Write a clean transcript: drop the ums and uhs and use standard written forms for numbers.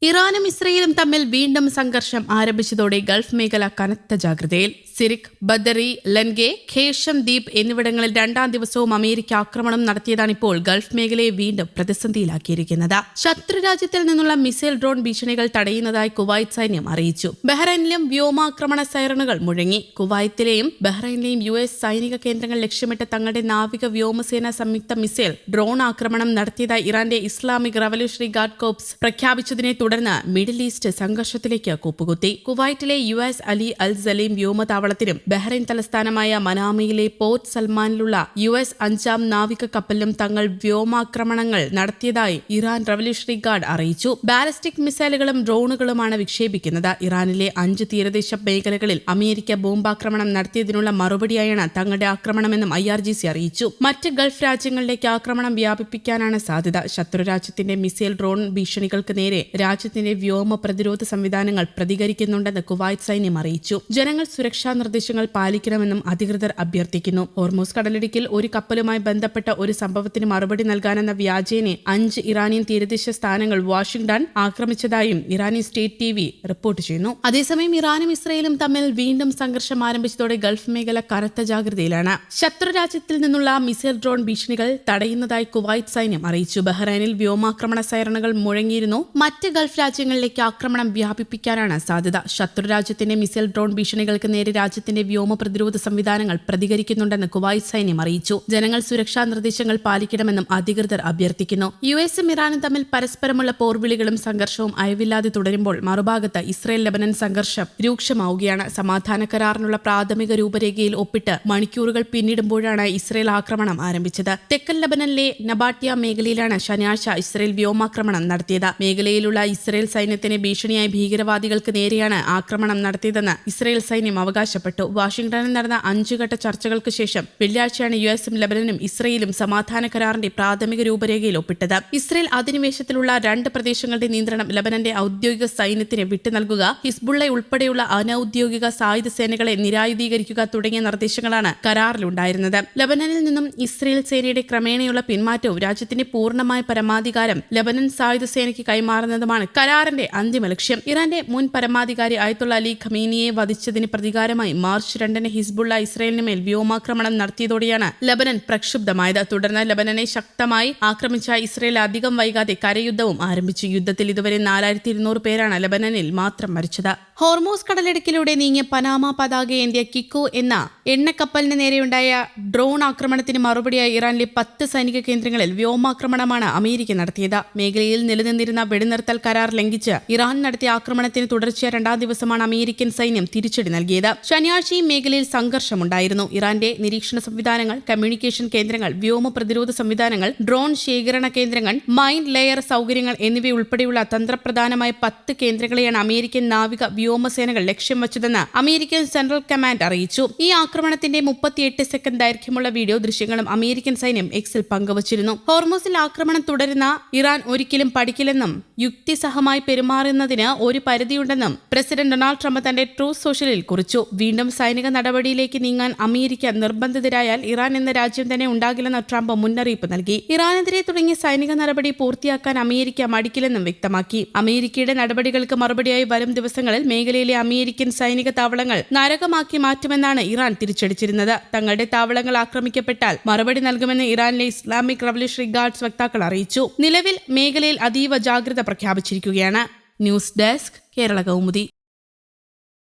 ഇറാനും ഇസ്രയേലും തമ്മിൽ വീണ്ടും സംഘർഷം ആരംഭിച്ചതോടെ ഗൾഫ് മേഖല കനത്ത ജാഗ്രതയിൽ. സിറിക്, ബദറി, ലൻഗെ, ഖേഷം ദ്വീപ് എന്നിവിടങ്ങളിൽ രണ്ടാം ദിവസവും അമേരിക്ക ആക്രമണം നടത്തിയതാണിപ്പോൾ ഗൾഫ് മേഖലയെ വീണ്ടും പ്രതിസന്ധിയിലാക്കിയിരിക്കുന്നത്. ശത്രുരാജ്യത്തിൽ നിന്നുള്ള മിസൈൽ ഡ്രോൺ ഭീഷണികൾ തടയുന്നതായി കുവൈറ്റ് സൈന്യം അറിയിച്ചു. ബഹ്റൈനിലും വ്യോമാക്രമണ സൈറണുകൾ മുഴങ്ങി. കുവൈത്തിലെയും ബഹ്റൈനിലെയും US സൈനിക കേന്ദ്രങ്ങൾ ലക്ഷ്യമിട്ട് തങ്ങളുടെ നാവിക വ്യോമസേന സംയുക്ത മിസൈൽ ഡ്രോൺ ആക്രമണം നടത്തിയതായി ഇറാന്റെ ഇസ്ലാമിക് റവല്യൂഷണറി ഗാർഡ് കോർപ്സ് പ്രഖ്യാപിച്ചതിനെ തുടർന്ന് മിഡിൽ ഈസ്റ്റ് സംഘർഷത്തിലേക്ക് കൂപ്പുകുത്തി. കുവൈറ്റിലെ US അലി അൽ സലീം വ്യോമതാവളത്തിലും ബഹ്റൈൻ തലസ്ഥാനമായ മനാമയിലെ പോർട്ട് സൽമാനിലുള്ള US 5ാം നാവിക കപ്പലിലും തങ്ങൾ വ്യോമാക്രമണങ്ങൾ നടത്തിയതായി ഇറാൻ റവല്യൂഷണറി ഗാർഡ് അറിയിച്ചു. ബാലിസ്റ്റിക് മിസൈലുകളും ഡ്രോണുകളുമാണ് വിക്ഷേപിക്കുന്നത്. ഇറാനിലെ 5 തീരദേശ മേഖലകളിൽ അമേരിക്ക ബോംബാക്രമണം നടത്തിയതിനുള്ള മറുപടിയായാണ് തങ്ങളുടെ ആക്രമണമെന്നും IRGC അറിയിച്ചു. മറ്റ് ഗൾഫ് രാജ്യങ്ങളിലേക്ക് ആക്രമണം വ്യാപിപ്പിക്കാനാണ് സാധ്യത. ശത്രുരാജ്യത്തിന്റെ മിസൈൽ ഡ്രോൺ ഭീഷണികൾക്ക് നേരെ രാജ്യത്തിന്റെ വ്യോമ പ്രതിരോധ സംവിധാനങ്ങൾ പ്രതികരിക്കുന്നുണ്ടെന്ന് കുവൈറ്റ് സൈന്യം അറിയിച്ചു. ജനങ്ങൾ സുരക്ഷാ നിർദ്ദേശങ്ങൾ പാലിക്കണമെന്നും അധികൃതർ അഭ്യർത്ഥിക്കുന്നു. ഹോർമൂസ് കടലിടുക്കിൽ ഒരു കപ്പലുമായി ബന്ധപ്പെട്ട ഒരു സംഭവത്തിന് മറുപടി നൽകാനെന്ന വ്യാജേനെ 5 ഇറാനിയൻ തീരദേശ സ്ഥാനങ്ങൾ വാഷിംഗ്ടൺ ആക്രമിച്ചതായും ഇറാനി സ്റ്റേറ്റ് TV റിപ്പോർട്ട് ചെയ്യുന്നു. അതേസമയം ഇറാനും ഇസ്രയേലും തമ്മിൽ വീണ്ടും സംഘർഷം ആരംഭിച്ചതോടെ ഗൾഫ് മേഖല കനത്ത ജാഗ്രതയിലാണ്. ശത്രുരാജ്യത്തിൽ നിന്നുള്ള മിസൈൽ ഡ്രോൺ ഭീഷണികൾ തടയുന്നതായി കുവൈറ്റ് സൈന്യം അറിയിച്ചു. ബഹ്റൈനിൽ വ്യോമാക്രമണ സൈറണുകൾ മുഴങ്ങിയിരുന്നു. മറ്റ് ഗൾഫ് രാജ്യങ്ങളിലേക്ക് ആക്രമണം വ്യാപിപ്പിക്കാനാണ് സാധ്യത. ശത്രുരാജ്യത്തിന്റെ മിസൈൽ ഡ്രോൺ ഭീഷണികൾക്ക് നേരെ രാജ്യത്തിന്റെ വ്യോമ പ്രതിരോധ സംവിധാനങ്ങൾ പ്രതികരിക്കുന്നുണ്ടെന്ന് കുവൈറ്റ് സൈന്യം അറിയിച്ചു. ജനങ്ങൾ സുരക്ഷാ നിർദ്ദേശങ്ങൾ പാലിക്കണമെന്നും അധികൃതർ അഭ്യർത്ഥിക്കുന്നു. USഉം ഇറാനും തമ്മിൽ പരസ്പരമുള്ള പോർവിളികളും സംഘർഷവും അയവില്ലാതെ തുടരുമ്പോൾ മറുഭാഗത്ത് ഇസ്രയേൽ ലെബനൻ സംഘർഷം രൂക്ഷമാവുകയാണ്. സമാധാന കരാറിനുള്ള പ്രാഥമിക രൂപരേഖയിൽ ഒപ്പിട്ട് മണിക്കൂറുകൾ പിന്നിടുമ്പോഴാണ് ഇസ്രയേൽ ആക്രമണം ആരംഭിച്ചത്. തെക്കൻ ലെബനനിലെ നബാട്ടിയ മേഖലയിലാണ് ശനിയാഴ്ച ഇസ്രയേൽ വ്യോമാക്രമണം നടത്തിയത്. മേഖലയിലുള്ള ഇസ്രയേൽ സൈന്യത്തിന് ഭീഷണിയായ ഭീകരവാദികൾക്ക് നേരെയാണ് ആക്രമണം നടത്തിയതെന്ന് ഇസ്രയേൽ സൈന്യം അവകാശപ്പെട്ടു. വാഷിംഗ്ടണിൽ നടന്ന 5 ഘട്ട ചർച്ചകൾക്ക് ശേഷം വെള്ളിയാഴ്ചയാണ് USഉം ലെബനനും ഇസ്രയേലും സമാധാന കരാറിന്റെ പ്രാഥമിക രൂപരേഖയിൽ ഒപ്പിട്ടത്. ഇസ്രയേൽ അധിനിവേശത്തിലുള്ള 2 പ്രദേശങ്ങളുടെ നിയന്ത്രണം ലെബനന്റെ ഔദ്യോഗിക സൈന്യത്തിന് വിട്ടു നൽകുക, ഹിസ്ബുള്ള ഉൾപ്പെടെയുള്ള അനൌദ്യോഗിക സായുധ സേനകളെ നിരായുധീകരിക്കുക തുടങ്ങിയ നിർദ്ദേശങ്ങളാണ് കരാറിലുണ്ടായിരുന്നത്. ലെബനനിൽ നിന്നും ഇസ്രയേൽ സേനയുടെ ക്രമേണയുള്ള പിന്മാറ്റവും രാജ്യത്തിന്റെ പൂർണ്ണമായ പരമാധികാരം ലെബനൻ സായുധ സേനയ്ക്ക് കൈമാറുന്നതുമാണ് കരാറിന്റെ അന്തിമ ലക്ഷ്യം. ഇറാന്റെ മുൻ പരമാധികാരി അയത്തുള്ള അലി ഖമീനിയെ വധിച്ചതിന് പ്രതികാരമായി മാർച്ച് 2 ഹിസ്ബുള്ള ഇസ്രയേലിന് മേൽ വ്യോമാക്രമണം നടത്തിയതോടെയാണ് ലെബനൻ പ്രക്ഷുബ്ധമായത്. തുടർന്ന് ലെബനനെ ശക്തമായി ആക്രമിച്ച ഇസ്രയേൽ അധികം വൈകാതെ കരയുദ്ധവും ആരംഭിച്ചു. യുദ്ധത്തിൽ ഇതുവരെ 4200 പേരാണ് ലെബനനിൽ മാത്രം മരിച്ചത്. ഹോർമൂസ് കടലിടുക്കിലൂടെ നീങ്ങിയ പനാമ പതാകയേന്തിയ കിക്കോ എന്ന എണ്ണക്കപ്പലിന് നേരെയുണ്ടായ ഡ്രോൺ ആക്രമണത്തിന് മറുപടിയായി ഇറാനിലെ 10 സൈനിക കേന്ദ്രങ്ങളിൽ വ്യോമാക്രമണമാണ് അമേരിക്ക നടത്തിയത്. മേഖലയിൽ നിലനിന്നിരുന്ന വെടിനിർത്തൽ കരാർ ലംഘിച്ച് ഇറാൻ നടത്തിയ ആക്രമണത്തിന് തുടർച്ചയായ 2ാം ദിവസമാണ് അമേരിക്കൻ സൈന്യം തിരിച്ചടി നൽകിയത്. ശനിയാഴ്ചയും മേഖലയിൽ സംഘർഷമുണ്ടായിരുന്നു. ഇറാന്റെ നിരീക്ഷണ സംവിധാനങ്ങൾ, കമ്മ്യൂണിക്കേഷൻ കേന്ദ്രങ്ങൾ, വ്യോമ പ്രതിരോധ സംവിധാനങ്ങൾ, ഡ്രോൺ ശേഖരണ കേന്ദ്രങ്ങൾ, മൈൻ ലെയർ സൗകര്യങ്ങൾ എന്നിവയുൾപ്പെടെയുള്ള തന്ത്രപ്രധാനമായ 10 കേന്ദ്രങ്ങളെയാണ് അമേരിക്കൻ നാവിക വ്യോമസേനകൾ ലക്ഷ്യം വച്ചതെന്ന് അമേരിക്കൻ സെൻട്രൽ കമാൻഡ് അറിയിച്ചു. ഈ ആക്രമണത്തിന്റെ 38 സെക്കൻഡ് ദൈർഘ്യമുള്ള വീഡിയോ ദൃശ്യങ്ങളും അമേരിക്കൻ സൈന്യം എക്സിൽ പങ്കുവച്ചിരുന്നു. ഹോർമൂസിൽ ആക്രമണം തുടരുന്ന ഇറാൻ ഒരിക്കലും പഠിക്കില്ലെന്നും യുക്തിസഹമായി പെരുമാറുന്നതിന് ഒരു പരിധിയുണ്ടെന്നും പ്രസിഡന്റ് ഡൊണാൾഡ് ട്രംപ് തന്റെ ട്രൂത്ത് സോഷ്യലിൽ കുറിച്ചു. വീണ്ടും സൈനിക നടപടിയിലേക്ക് നീങ്ങാൻ അമേരിക്ക നിർബന്ധിതരായാൽ ഇറാൻ എന്ന രാജ്യം തന്നെ ഉണ്ടാകില്ലെന്ന് ട്രംപ് മുന്നറിയിപ്പ് നൽകി. ഇറാനെതിരെ തുടങ്ങിയ സൈനിക നടപടി പൂർത്തിയാക്കാൻ അമേരിക്ക മടിക്കില്ലെന്നും വ്യക്തമാക്കി. അമേരിക്കയുടെ നടപടികൾക്ക് മറുപടിയായി വരും ദിവസങ്ങളിൽ മേഖലയിലെ അമേരിക്കൻ സൈനിക താവളങ്ങൾ നരകമാക്കി മാറ്റുമെന്നാണ് ഇറാൻ തിരിച്ചടിച്ചിരുന്നത്. തങ്ങളുടെ താവളങ്ങൾ ആക്രമിക്കപ്പെട്ടാൽ മറുപടി നൽകുമെന്ന് ഇറാനിലെ ഇസ്ലാമിക് റവല്യൂഷണറി ഗാർഡ്സ് വക്താക്കൾ അറിയിച്ചു. നിലവിൽ മേഖലയിൽ അതീവ ജാഗ്രത പ്രഖ്യാപിച്ചിരിക്കുകയാണ്. News desk, Kerala Kaumudi.